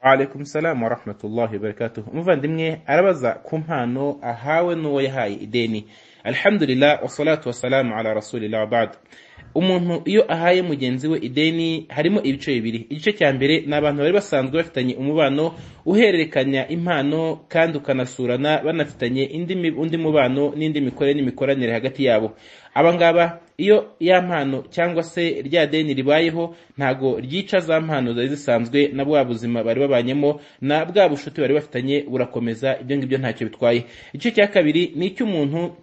Alaikum salam wa rahmatullahi wa barakatuh. Umuvandimwe arabaza ku mpano ahawe n'uwo yahaye ideni. Alhamdulillah wassalatu wassalamu ala rasulillah wa ba'd. Umuntu iyo ahaye mugenzi we ideni harimo ibice bibiri. Igice cya mbere n'abantu bari basanzwe bafitanye umubano uhererekanya impano kandi ukanasurana banafitanye undi mubano n'indi mikore n'imikoranire hagati yabo. Abangaba iyo ya mpano cyangwa se rya deni ribayeho ntago ryica za mpano zari zisanzwe na bwa buzima bari babanyemo na bwa bushuti bari bafitanye burakomeza, ibyo ngibyo ntacyo bitwaye. Igice cya kabiri ni icy'umuntu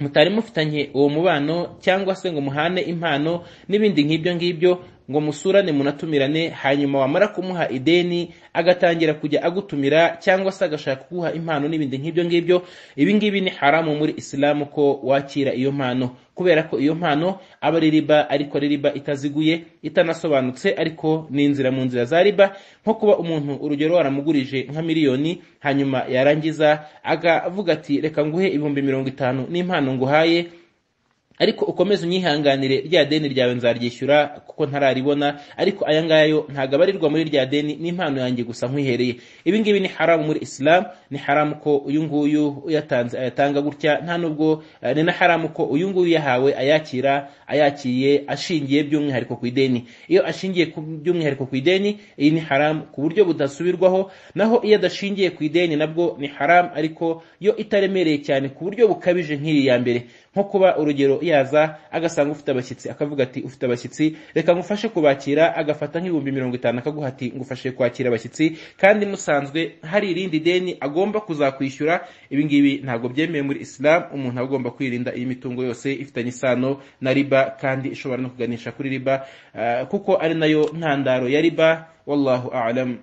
mutari mufitanye uwo mubano cyangwa se ngo muhane impano n'ibindi nk'ibyo ngibyo ngo musurane munatumirane, hanyuma wamara kumuha ideni agatangira kujya agutumira cyangwa se agashaka kuguha impano n'ibindi nk'ibyo ngibyo. Ibi ngibi ni haramu muri Islamu ko wakira iyo mpano, kubera ko iyo mpano aba ari riba, ariko ari riba itaziguye itanasobanutse, ariko ni inzira mu nzira za riba. Nko kuba umuntu urugero waramugurije nka miliyoni hanyuma yarangiza agavuga ati reka nguhe 50,000 n'impano nguhaye, ariko ukomeze unyihanganire rya deni ryawe nzaryishyura kuko ntararibona, ariko aya ngayo ntago abarirwa muri rya deni n'impano yanjye gusa nkwihereye. Ibi ngibi ni haramu muri Islam. Ni haramu ko uyu nguyu uyatanze ayatanga gutya, nta nubwo ni na haramu ko uyu nguyu yahawe ayakiye ashingiye by'umwihariko ku ideni. Iyo ashingiye by'umwihariko ku ideni, iyi ni haramu ku buryo budasubirwaho. Naho iyo adashingiye ku ideni nabwo ni haramu, ariko yo itaremereye cyane ku buryo bukabije nk'iri ya mbere. Nko kuba urugero yaza agasanga ufite abashyitsi akavuga ati ufite abashyitsi reka ngufashe kubakira, agafata nk'ibihumbi 50 akaguha ati ngufashe kwakira abashyitsi, kandi musanzwe hari irindi deni agomba kuzakwishyura. Ibi ngibi ntago byemewe muri Islam. Umuntu agomba kwirinda iyi mitungo yose ifitanye isano na riba kandi ishobora no kuganisha kuri riba, kuko ari nayo ntandaro ya riba. Wallahu a'lam.